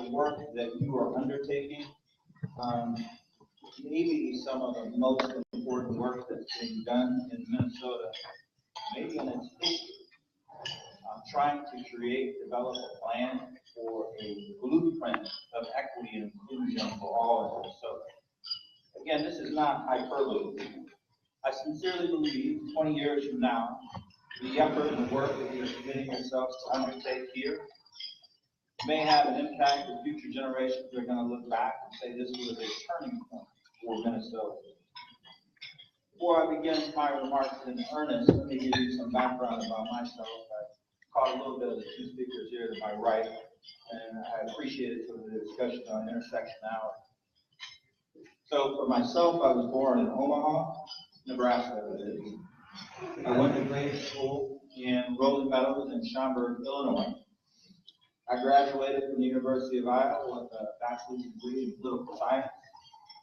the work that you are undertaking, maybe some of the most important work that's being done in Minnesota, maybe in its history, trying to develop a plan for a blueprint of equity and inclusion for all of us. So, again, this is not hyperbole. I sincerely believe 20 years from now, the effort and the work that you're committing yourselves to undertake here may have an impact that future generations are going to look back and say this was a turning point for Minnesota. Before I begin my remarks in earnest, let me give you some background about myself. I caught a little bit of the two speakers here to my right, and I appreciate it for the discussion on intersectionality. So for myself, I was born in Omaha, Nebraska. I went to grade school in Rolling Meadows in Schaumburg, Illinois. I graduated from the University of Iowa with a bachelor's degree in political science,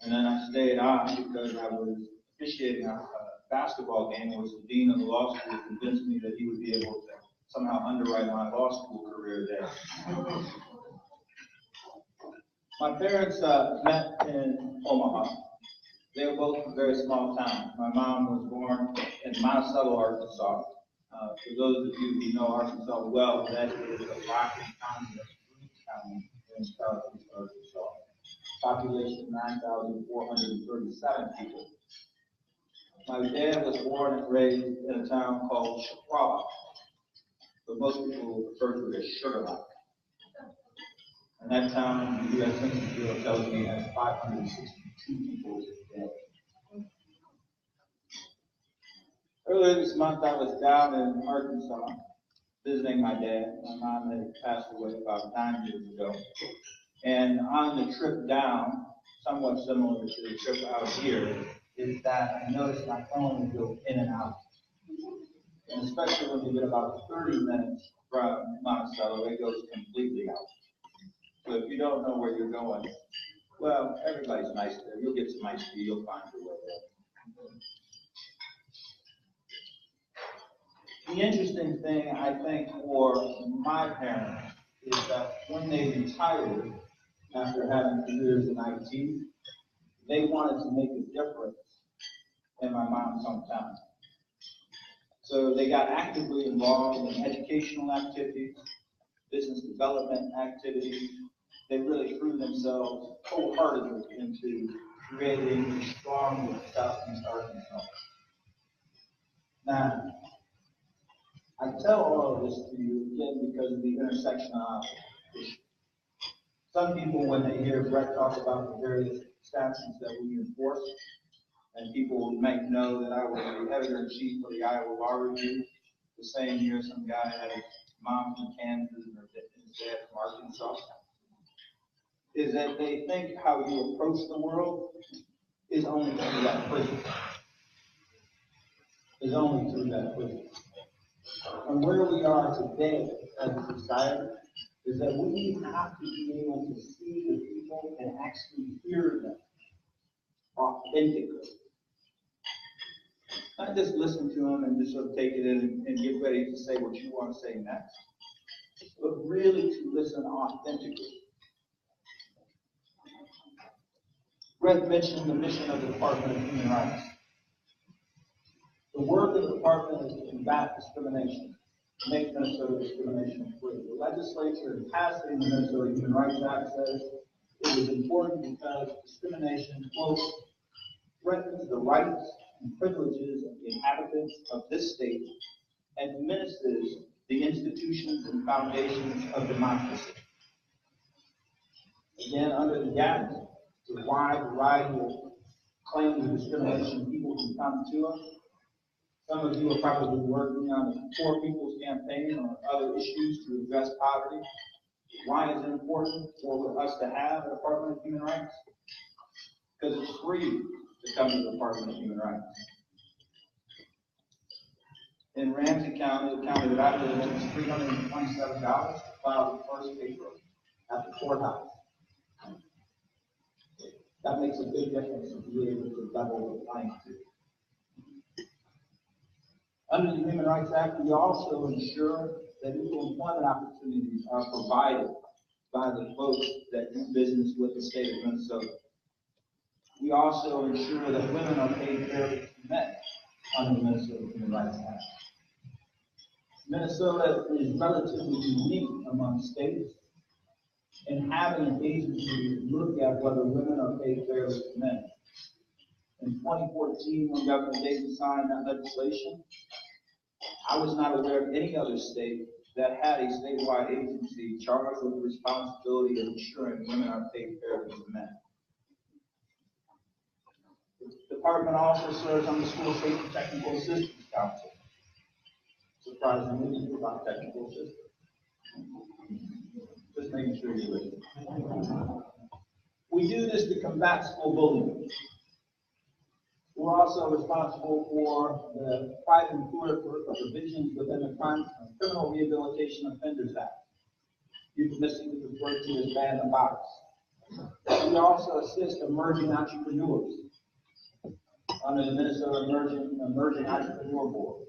and then I stayed on because I was officiating a basketball game in which the dean of the law school convinced me that he would be able to somehow underwrite my law school career there. My parents met in Omaha. They were both from very small towns. My mom was born in Monticello, Arkansas. For those of you who know Arkansas well, that is a rocky county, county in southeast Arkansas. Population of 9,437 people. My dad was born and raised in a town called Chihuahua, but most people refer to it as Sugar Land. And that town, the U.S. Census Bureau tells me, has 562 people today. Earlier this month, I was down in Arkansas visiting my dad. My mom had passed away about 9 years ago. And on the trip down, somewhat similar to the trip out here, is that I noticed my phone would go in and out. And especially when you get about 30 minutes from Monticello, it goes completely out. So if you don't know where you're going, well, everybody's nice there. You'll get some nice tea. You'll find your way there. The interesting thing, I think, for my parents is that when they retired after having careers in IT, they wanted to make a difference in my mom's hometown. So they got actively involved in educational activities, business development activities. They really threw themselves wholeheartedly into creating a strong Southeast Arkansas. Now, I tell all of this to you again because of the intersectionality issue. Some people, when they hear Brett talk about the various statutes that we enforce, and people might know that I was the editor-in-chief for the Iowa Law Review. The same year, some guy had his mom from Kansas and his dad from Arkansas. Is that they think how you approach the world is only through that prism. Is only through that prism. And where we are today as a society is that we have to be able to see the people and actually hear them authentically. Not just listen to them and just sort of take it in and get ready to say what you want to say next, but really to listen authentically. Brett mentioned the mission of the Department of Human Rights. The work of the department is to combat discrimination, to make Minnesota discrimination free. The legislature in passing the Minnesota Human Rights Act says it was important because discrimination, quote, threatens the rights and privileges of the inhabitants of this state and diminishes the institutions and foundations of democracy. Again, under the Act, the wide variety of claims of discrimination people can come to us. Some of you are probably working on the Poor People's Campaign or other issues to address poverty. Why is it important for us to have a Department of Human Rights? Because it's free to come to the Department of Human Rights. In Ramsey County, the county that I live in, it's $327 to file the first paper at the courthouse. That makes a big difference if you're able to double the playing field. Under the Human Rights Act, we also ensure that equal employment opportunities are provided by the folks that do business with the state of Minnesota. We also ensure that women are paid fairly to men under the Minnesota Human Rights Act. Minnesota is relatively unique among states in having an agency to look at whether women are paid fairly to men. In 2014, when Governor Davis signed that legislation, I was not aware of any other state that had a statewide agency charged with the responsibility of ensuring women are paid fairly to men. The department also serves on the School Safety Technical Assistance Council. Surprisingly, it's about technical assistance. Just making sure you're listening. We do this to combat school bullying. We're also responsible for the private employer provisions within the Criminal Rehabilitation Offenders Act, euphemistically referred to as ban the box. We also assist emerging entrepreneurs under the Minnesota Emerging Entrepreneur Board.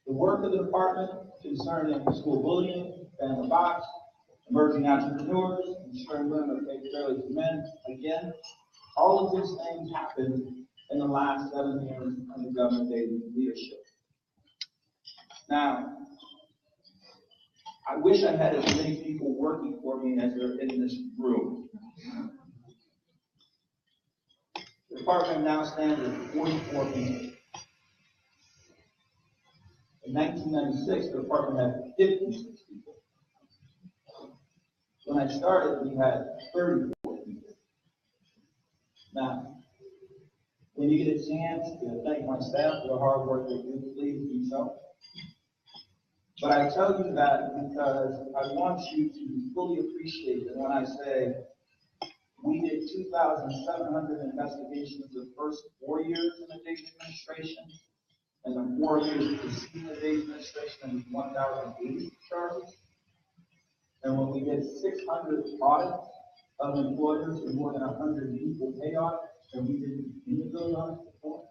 The work of the department concerning school bullying, ban the box, emerging entrepreneurs, ensuring women are paid fairly to men, again, all of these things happened in the last 7 years under Governor Davis' leadership. Now, I wish I had as many people working for me as are in this room. The department now stands at 44 people. In 1996, the department had 56 people. When I started, we had 34 people. Now, when you get a chance to thank my staff for the hard work they do, please do so. But I tell you that because I want you to fully appreciate that when I say we did 2,700 investigations the first 4 years in the Davis administration, and the 4 years preceding the Davis administration, was 1,080 charges. And when we did 600 audits of employers and more than 100 people pay audits, and we didn't do those audits before.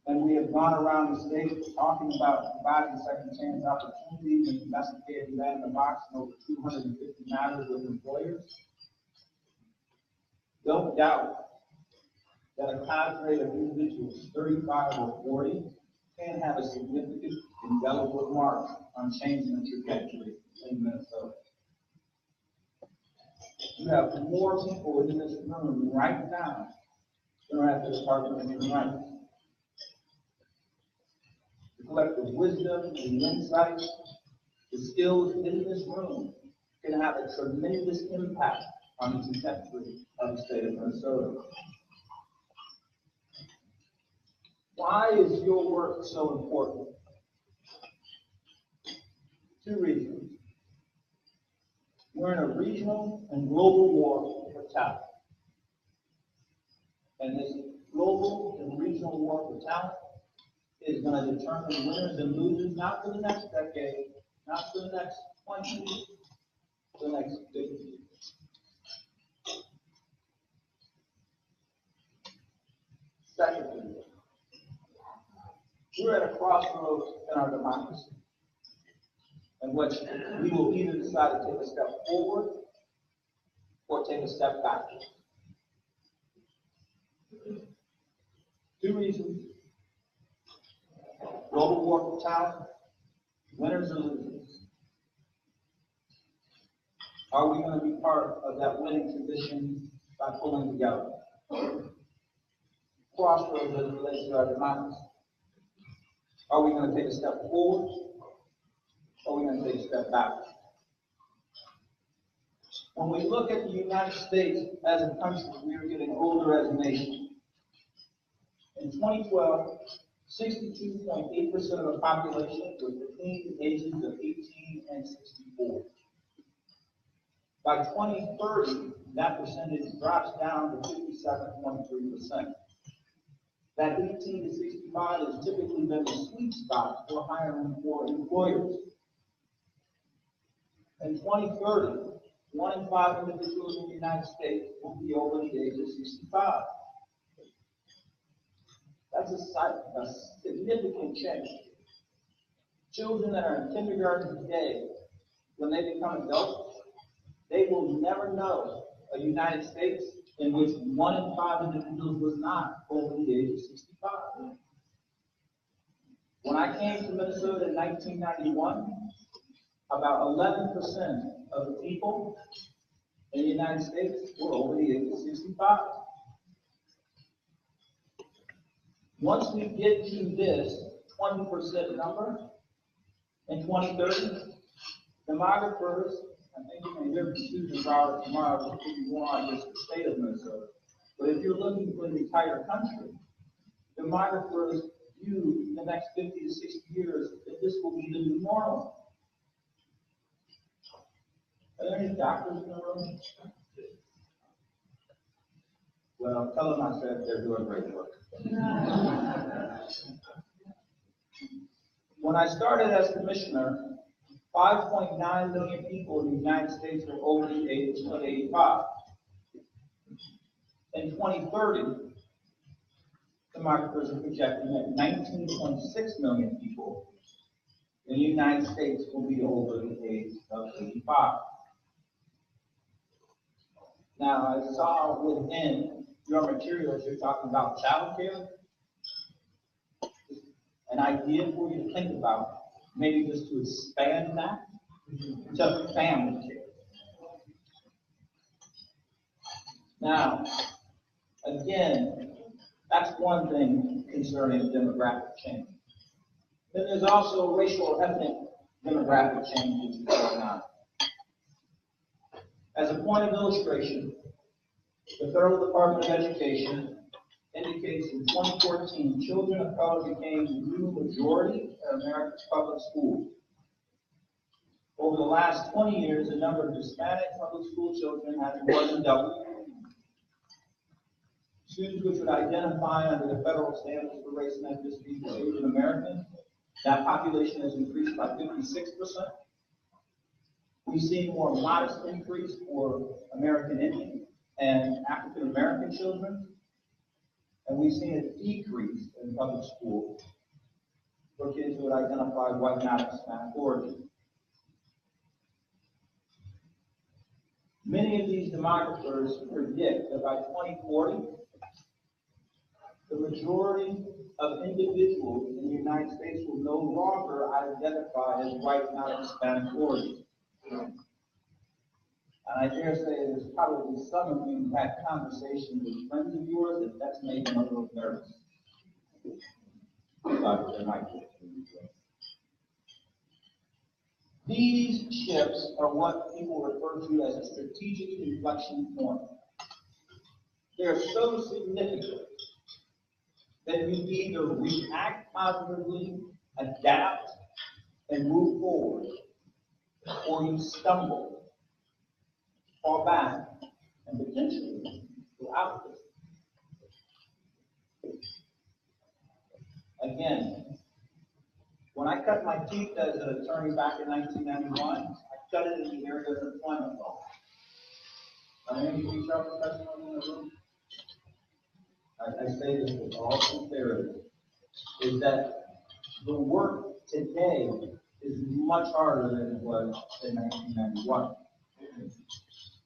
And we have gone around the state talking about providing second chance opportunities and investigating that in the box in over 250 matters with employers. Don't doubt that a cadre of individuals, 35 or 40, can have a significant indelible mark on changing the trajectory in Minnesota. You have more people in this room right now than are at the Department of Human Rights. The collective wisdom, the insight, the skills in this room can have a tremendous impact on the trajectory of the state of Minnesota. Why is your work so important? 2 reasons. We're in a regional and global war for talent. And this global and regional war for talent is going to determine winners and losers, not for the next decade, not for the next 20 years, for the next 50 years. Secondly, we're at a crossroads in our democracy, in which we will either decide to take a step forward or take a step backward. 2 reasons. Global war for talent, winners or losers. Are we going to be part of that winning tradition by pulling together? Crossroads as it relates to our democracy. Are we going to take a step forward, or are we going to take a step back? When we look at the United States as a country, we are getting older as a nation. In 2012, 62.8% of the population was between the ages of 18 and 64. By 2030, that percentage drops down to 57.3%. That 18 to 65 has typically been the sweet spot for hiring for employers. In 2030, 1 in 5 individuals in the United States will be over the age of 65. That's a significant change. Children that are in kindergarten today when they become adults, they will never know a United States in which 1 in 5 individuals was not over the age of 65. When I came to Minnesota in 1991, about 11% of the people in the United States were over the age of 65. Once we get to this 20% number in 2030, demographers, I think you can hear from Susan Browder tomorrow if you want just the state of Minnesota. But if you're looking for the entire country, demographers view in the next 50 to 60 years that this will be the new normal. Are there any doctors in the room? Well, tell them I said they're doing great work. When I started as commissioner, 5.9 million people in the United States were over the age of 85. In 2030, demographers are projecting that 19.6 million people in the United States will be over the age of 85. Now, I saw within your materials you're talking about child care. An idea for you to think about, maybe just to expand that to family care. Now, again, that's one thing concerning demographic change. Then there's also racial ethnic demographic change that's going on. As a point of illustration, the Federal Department of Education indicates in 2014, children of color became the new majority of America's public schools. Over the last 20 years, the number of Hispanic public school children has more than doubled. Students which would identify under the federal standards for race and ethnicity as Asian American, that population has increased by 56%. We've seen more modest increase for American Indian and African American children. And we've seen a decrease in public schools for kids who would identify white, not Hispanic origin. Many of these demographers predict that by 2040, the majority of individuals in the United States will no longer identify as white, not Hispanic origin. And I dare say there's probably some of you who had conversations with friends of yours that that's made them a little nervous. These shifts are what people refer to as a strategic inflection point. They're so significant that you either react positively, adapt, and move forward, or you stumble, fall back, and potentially go out of this. Again, when I cut my teeth as an attorney back in 1991, I cut it in the area of employment law. Are there any HR professionals in the room? I say this with all sincerity, is that the work today is much harder than it was in 1991.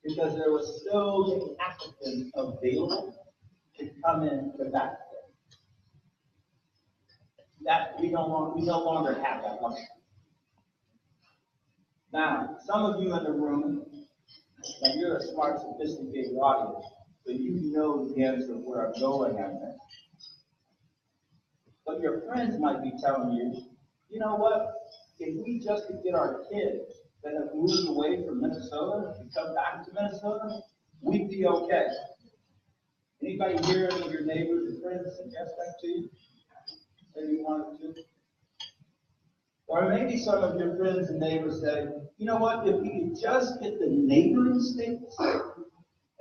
Because there was so many applicants available to come in to that. That we no longer have that luxury. Now, some of you in the room, now you're a smart, sophisticated audience, so you know the answer of where I'm going on that. But your friends might be telling you, you know what? If we just could get our kids that have moved away from Minnesota to come back to Minnesota, we'd be okay. Anybody here, any of your neighbors and friends suggest that to you? Maybe one or two. Or maybe some of your friends and neighbors say, you know what, if we could just get the neighboring states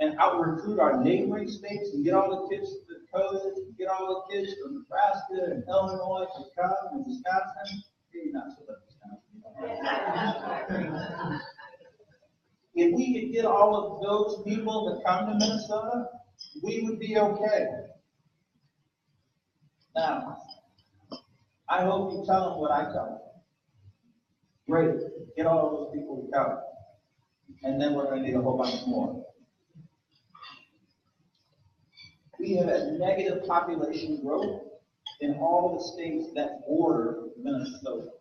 and out-recruit our neighboring states and get all the kids from Dakota, get all the kids from Nebraska and Illinois to come and Wisconsin, maybe not so much Wisconsin. If we could get all of those people to come to Minnesota, we would be okay. Now, I hope you tell them what I tell them. Great. Get all those people to come. And then we're going to need a whole bunch more. We have a negative population growth in all the states that border Minnesota.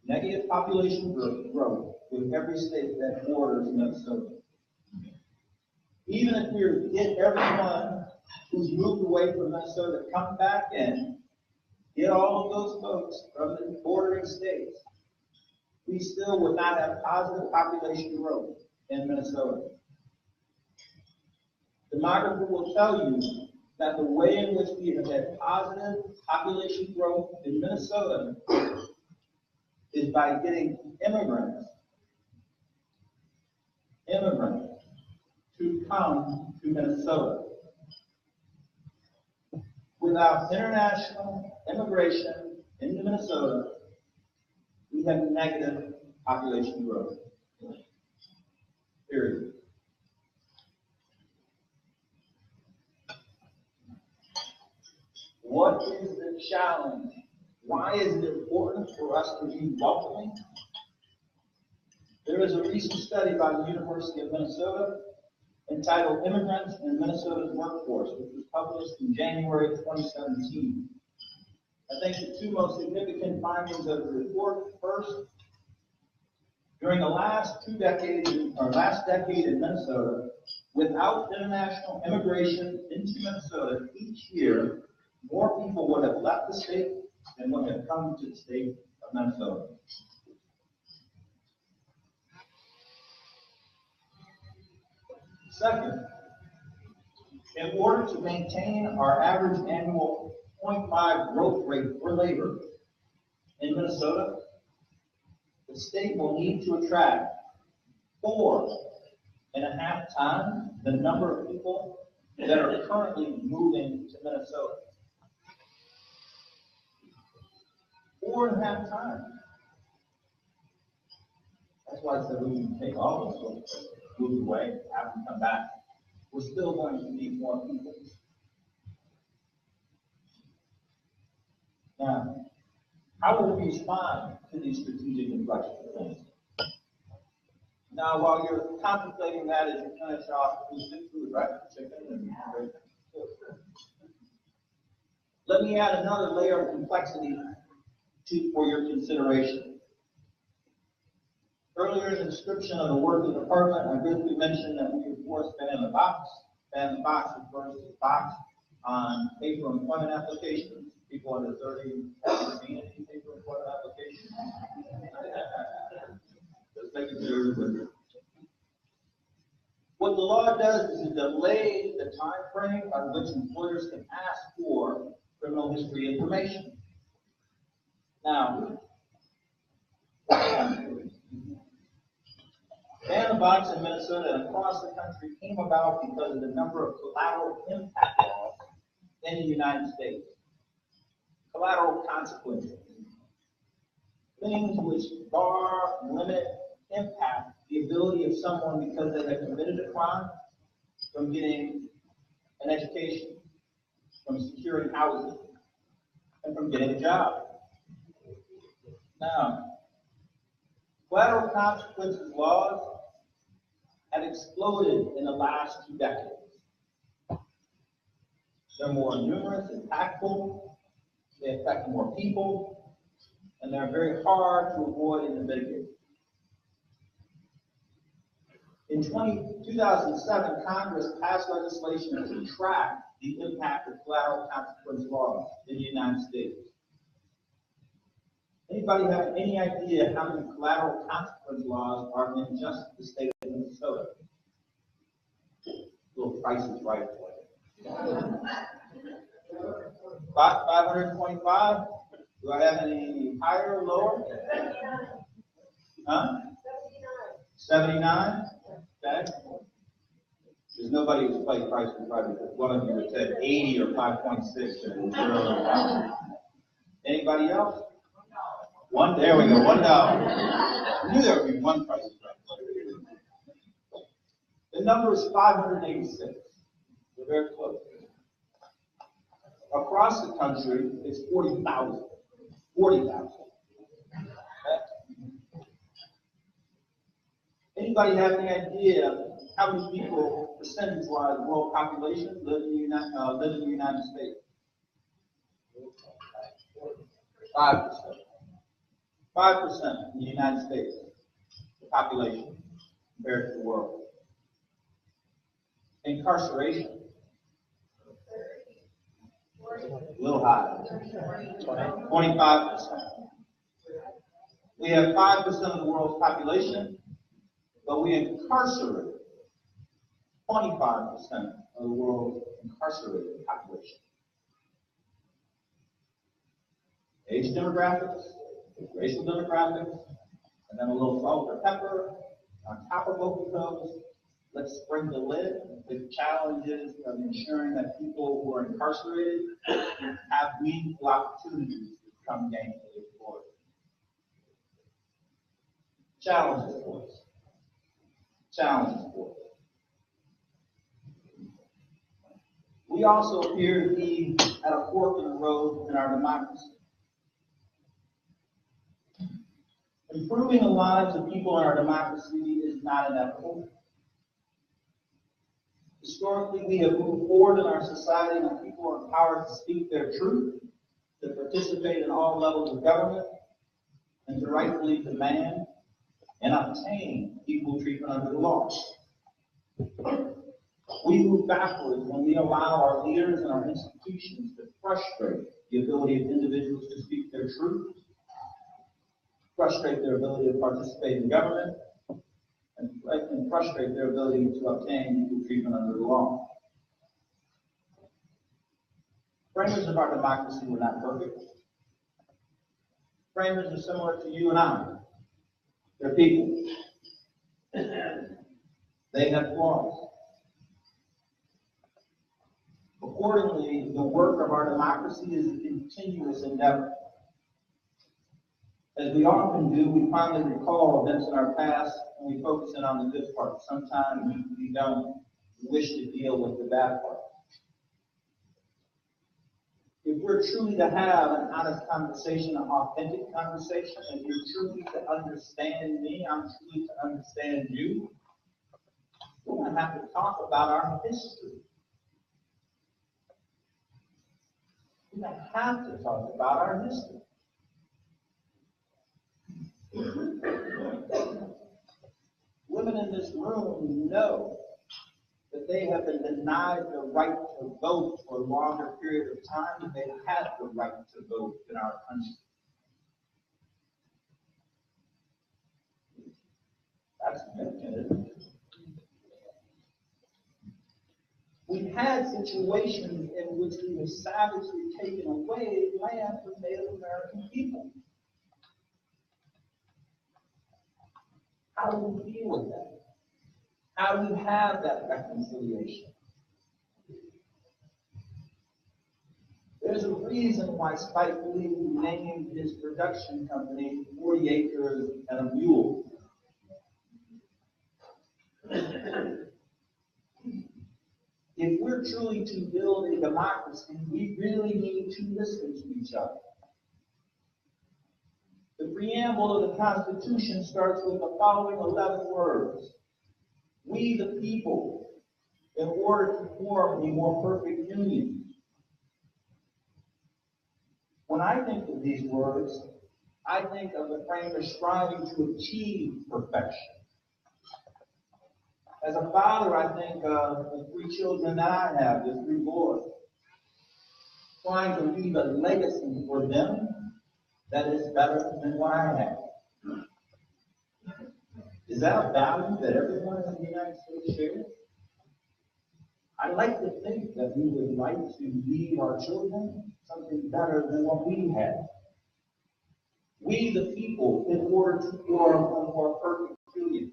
Negative population growth with every state that borders Minnesota. Even if we were to get everyone who's moved away from Minnesota to come back in, get all of those folks from the bordering states, we still would not have positive population growth in Minnesota. Demography will tell you that the way in which we have had positive population growth in Minnesota is by getting immigrants to come to Minnesota. Without international immigration into Minnesota, we have negative population growth. Period. What is the challenge? Why is it important for us to be welcoming? There is a recent study by the University of Minnesota entitled Immigrants in Minnesota's Workforce, which was published in January 2017. I think the two most significant findings of the report: first, during the last decade in Minnesota, without international immigration into Minnesota, each year, more people would have left the state than would have come to the state of Minnesota. Second, in order to maintain our average annual 0.5 growth rate for labor in Minnesota, the state will need to attract 4.5 times the number of people that are currently moving to Minnesota. 4.5 times. That's why I said we can take all those folks, move away, have them come back. We're still going to need more people. Now, how will we respond to these strategic inflection points? Now, while you're contemplating that as you finish off food, right? Chicken and let me add another layer of complexity for your consideration. Earlier in the description of the work of the department, I briefly mentioned that we, of course, ban the box. Ban the box refers to the box on paper employment applications. People under 30 haven't seen any paper employment applications. Just making sure. What the law does is it delays the time frame by which employers can ask for criminal history information. Now, ban the box in Minnesota and across the country came about because of the number of collateral impact laws in the United States. Collateral consequences. Things which bar, limit, impact the ability of someone because they have committed a crime from getting an education, from securing housing, and from getting a job. Now, collateral consequences laws have exploded in the last 2 decades. They're more numerous, impactful, they affect more people, and they're very hard to avoid and to mitigate. In 2007, Congress passed legislation to track the impact of collateral consequence laws in the United States. Anybody have any idea how many collateral consequence laws are in just the state of Minnesota? Little Price is Right for you. 525? Do I have any higher or lower? Huh? 79? Okay. There's nobody who's played Price is Right because one of you said 80 or 5.6. Anybody else? One, there we go, $1. I knew there would be one Price is Right. The number is 586. We're very close. Across the country, it's 40,000. 40,000. Anybody have any idea how many people, percentage-wise, world population live in the United States? 5%. 5% in the United States, the population compared to the world. Incarceration, a little higher, 25%. We have 5% of the world's population, but we incarcerate 25% of the world's incarcerated population. Age demographics, racial demographics, and then a little salt or pepper on top of both of those. Let's spring the lid. The challenges of ensuring that people who are incarcerated have meaningful opportunities to become gainfully employed. Challenges for us. Challenges for us. We also appear to be at a fork in the road in our democracy. Improving the lives of people in our democracy is not inevitable. Historically, we have moved forward in our society when people are empowered to speak their truth, to participate in all levels of government, and to rightfully demand and obtain equal treatment under the law. We move backwards when we allow our leaders and our institutions to frustrate the ability of individuals to speak their truth, frustrate their ability to participate in government, and frustrate their ability to obtain equal treatment under the law. Framers of our democracy were not perfect. Framers are similar to you and I. They're people. They have flaws. Accordingly, the work of our democracy is a continuous endeavor. As we often do, we finally recall events in our past and we focus in on the good part. Sometimes we don't wish to deal with the bad part. If we're truly to have an honest conversation, an authentic conversation, and you're truly to understand me, I'm truly to understand you, we're going to have to talk about our history. We're going to have to talk about our history. Women in this room know that they have been denied the right to vote for a longer period of time than they've had the right to vote in our country. That's significant. We've had situations in which we have savagely taken away land from Native American people. How do we deal with that? How do we have that reconciliation? There's a reason why Spike Lee named his production company 40 Acres and a Mule. If we're truly to build a democracy, we really need to listen to each other. The preamble of the Constitution starts with the following 11 words. We, the people, in order to form a more perfect union. When I think of these words, I think of the framers striving to achieve perfection. As a father, I think of the 3 children that I have, the 3 boys, trying to leave a legacy for them that is better than what I have. Is that a value that everyone in the United States shares? I like to think that we would like to leave our children something better than what we had. We, the people, in order to form a more perfect union.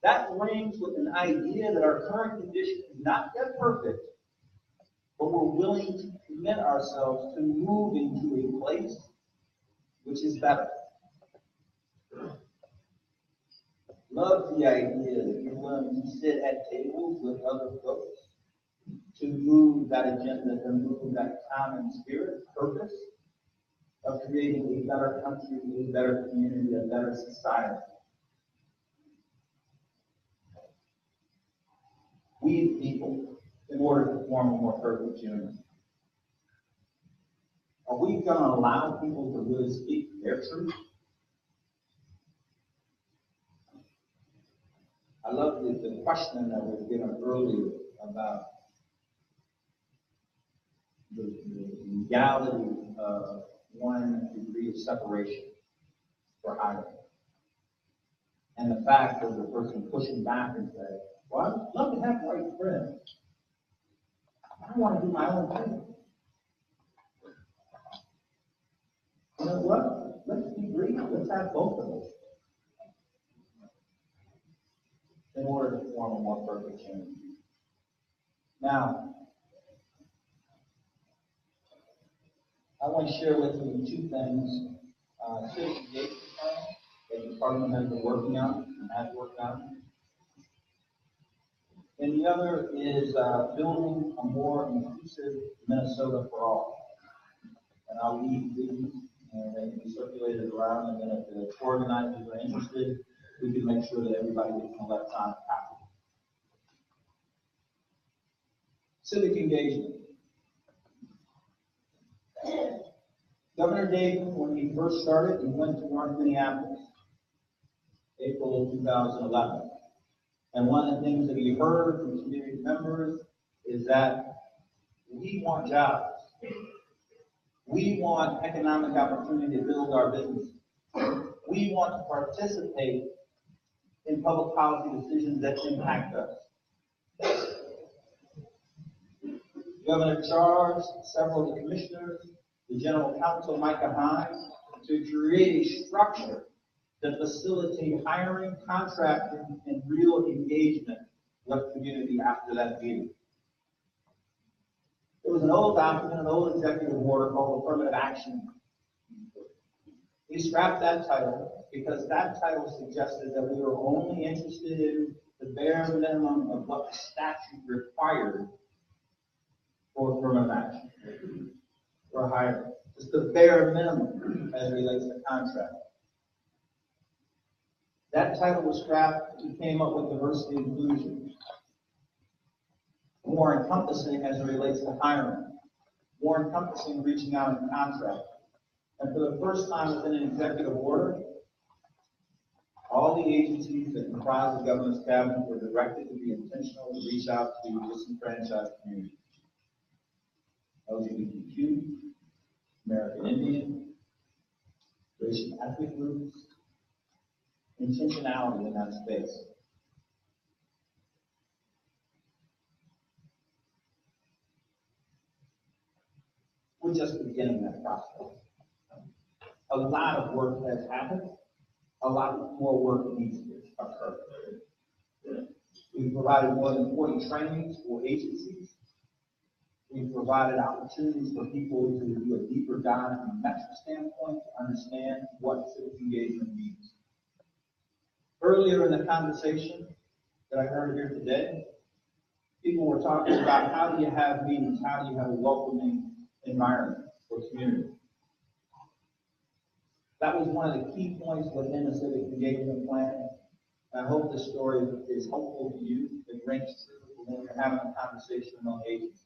That rings with an idea that our current condition is not yet perfect, but we're willing to commit ourselves to moving to a place which is better. Love the idea that you're willing to sit at tables with other folks to move that agenda, to move that common spirit, purpose. of creating a better country, a better community, a better society. We the people, in order to form a more perfect union. Are we going to allow people to really speak their truth? I love the question that was given earlier about the legality of 1 degree of separation for hiring. And the fact of the person pushing back and saying, well, I'd love to have white friends. I want to do my own thing. You know what? Let's be brief. Let's have both of us in order to form a more perfect union. Now, I want to share with you 2 things. Civic engagement plan that the department has been working on and has worked on. And the other is building a more inclusive Minnesota for all. And I'll leave these and they can be circulated around, and then if the organizers are interested, we can make sure that everybody gets an electronic copy. Civic engagement. Governor Dayton, when he first started, he went to North Minneapolis, April of 2011. And one of the things that he heard from community members is that we want jobs. We want economic opportunity to build our business. We want to participate in public policy decisions that impact us. Governor charged several of the commissioners, the general counsel, Micah Hines, to create a structure that facilitate hiring, contracting, and real engagement with community after that meeting. There was an old document, an old executive order called Affirmative Action. We scrapped that title because that title suggested that we were only interested in the bare minimum of what the statute required for affirmative action, for hiring. Just the bare minimum as it relates to contract. That title was scrapped. We came up with diversity and inclusion. More encompassing as it relates to hiring. More encompassing reaching out in contract. And for the first time within an executive order, all the agencies that comprise the governor's cabinet were directed to be intentional to reach out to disenfranchised communities. LGBTQ, American Indian, racial ethnic groups, intentionality in that space. We're just beginning that process. A lot of work has happened. A lot more work needs to occur. We've provided more than 40 trainings for agencies. We've provided opportunities for people to do a deeper dive from a metric standpoint to understand what civic engagement means. Earlier in the conversation that I heard here today, people were talking about how do you have meetings, how do you have a welcoming environment for community. That was one of the key points within the civic engagement plan. I hope this story is helpful to you. It rings true when you're having a conversation among agencies.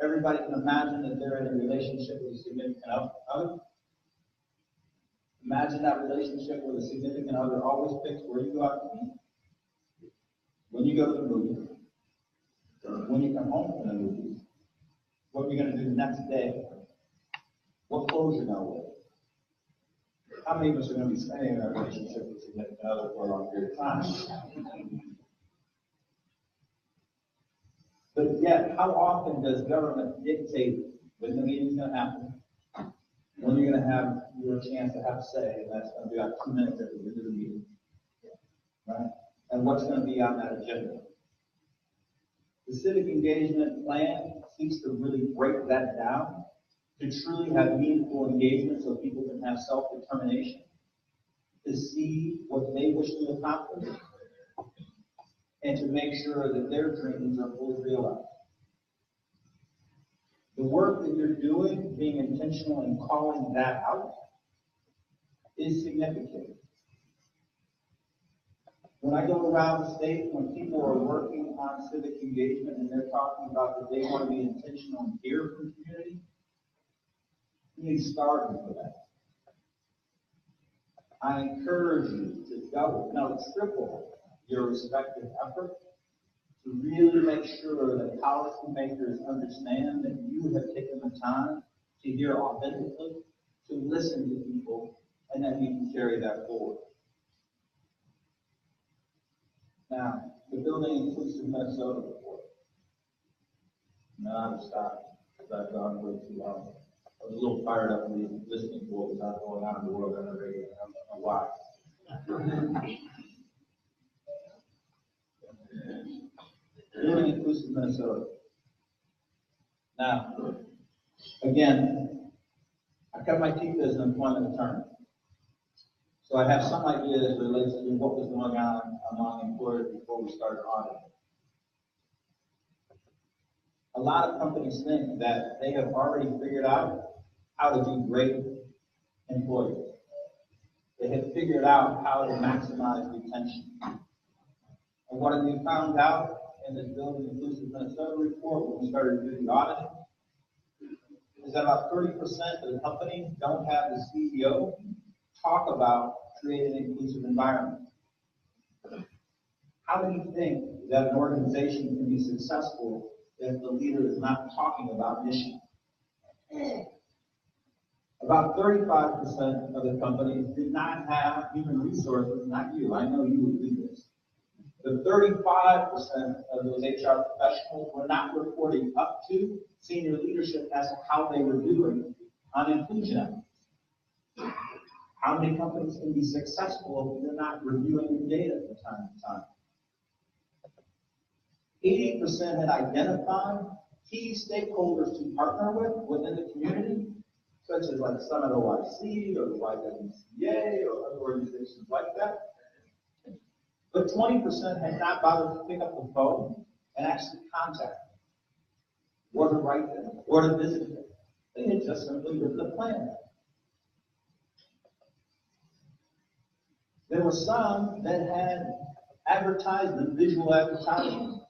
Everybody can imagine that they're in a relationship with a significant other. Imagine that relationship where the significant other always picks where you go out to eat, when you go to the movies, when you come home from the movies, what you're going to do the next day, what clothes you're going to wear. How many of us are going to be staying in a relationship with a significant other for a long period of time? But yet, how often does government dictate when the meeting's going to happen, when you're going to have your chance to have a say, and that's going to be about 2 minutes at the end of the meeting, right? And what's going to be on that agenda? The civic engagement plan seeks to really break that down, to truly have meaningful engagement so people can have self-determination, to see what they wish to accomplish, and to make sure that their dreams are fully realized. The work that you're doing, being intentional in calling that out, is significant. When I go around the state, when people are working on civic engagement and they're talking about that they want to be intentional and hear from the community, you need starting for that. I encourage you to double, no, triple your respective effort to really make sure that policymakers understand that you have taken the time to hear authentically, to listen to people, and that you can carry that forward. Now, the Building Inclusive Minnesota report. Now I'm stop because I've gone way too long. I was a little fired up listening to what was going on in the world on the radio. I don't know why. Building Inclusive Minnesota. Now, again, I cut my teeth as an employment attorney. So I have some idea as it relates to what was going on among employers before we started auditing. A lot of companies think that they have already figured out how to do great employees. They have figured out how to maximize retention. And what have we found out in this Building Inclusive Minnesota report when we started doing the auditing is that about 30% of the companies don't have the CEO talk about creating an inclusive environment. How do you think that an organization can be successful if the leader is not talking about mission? About 35% of the companies did not have human resources, not you, I know you would do this. But 35% of those HR professionals were not reporting up to senior leadership as to how they were doing on inclusion efforts. How many companies can be successful if they're not reviewing the data from time to time? 80% had identified key stakeholders to partner with within the community, such as like Summit OIC or the YWCA or other organizations like that. But 20% had not bothered to pick up the phone and actually contact them, or to write them, or to visit them. They had just simply written the plan. There were some that had advertised the visual advertising.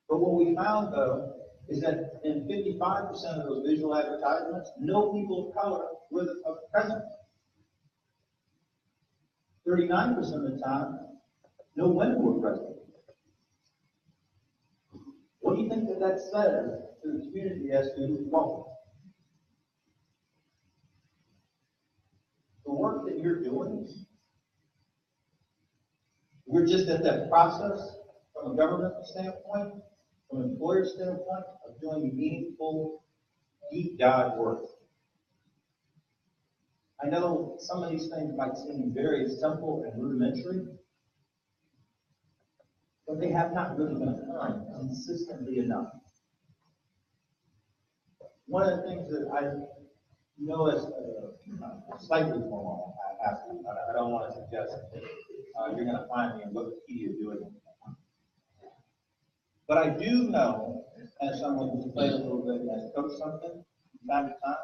But what we found, though, is that in 55% of those visual advertisements, no people of color were present. 39% of the time, no women were present. What do you think that says to the community as to, well, the work that you're doing, we're just at that process from a government standpoint, from an employer standpoint, of doing meaningful, deep dive work. I know some of these things might seem very simple and rudimentary, but they have not really been done consistently enough. One of the things that I know is slightly formal, I don't want to suggest you're going to find me in Wikipedia doing it. But I do know, as someone who's played a little bit and has coached something from time to time,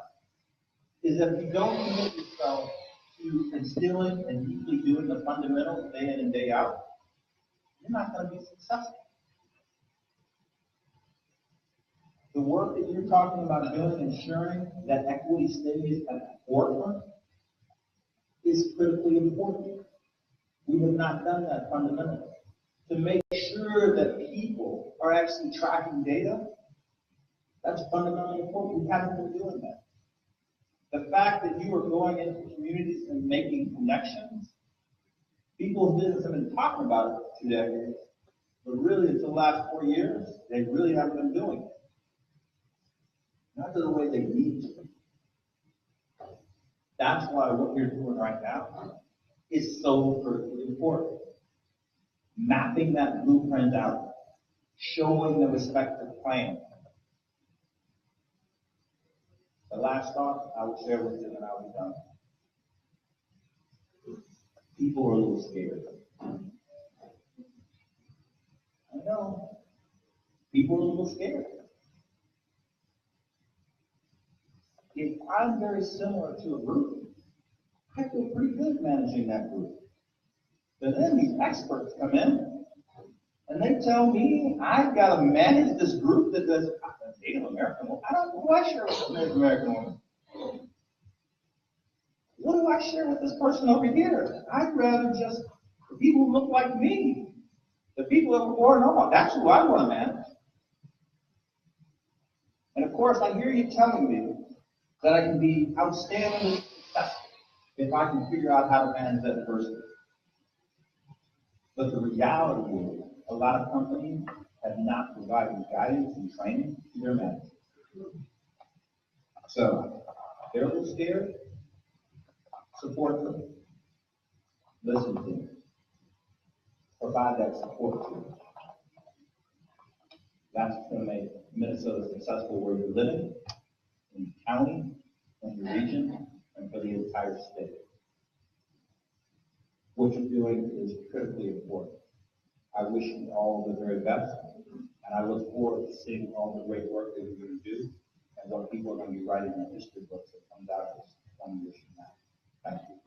is that if you don't commit yourself to instilling and deeply doing the fundamentals day in and day out, you're not going to be successful. The work that you're talking about doing, ensuring that equity stays at the forefront, is critically important. We have not done that fundamentally. To make sure that people are actually tracking data, that's fundamentally important. We haven't been doing that. The fact that you are going into communities and making connections, people's business have been talking about it for 2 decades, but really it's the last 4 years, they really haven't been doing it. Not to the way they need to. That's why what you're doing right now is so critically important. Mapping that blueprint out, showing the respective plan. The last thought I will share with you, and I'll be done. People are a little scared. I know. People are a little scared. I'm very similar to a group. I feel pretty good managing that group. But then these experts come in and they tell me I've got to manage this group that does Native American woman. I don't know who I share with a Native American woman. What do I share with this person over here? I'd rather just the people who look like me, the people that were born normal. That's who I want to manage. And of course, I hear you telling me that I can be outstandingly successful if I can figure out how to manage that person. But the reality is, a lot of companies have not provided guidance and training to their managers. So, they're a little scared. Support them. Listen to them. Provide that support to them. That's going to make Minnesota successful where you're living, in the county, in your region, and for the entire state. What you're doing is critically important. I wish you all the very best, and I look forward to seeing all the great work that you're going to do and what people are going to be writing in the history books that comes out of this 20 years from now. Thank you.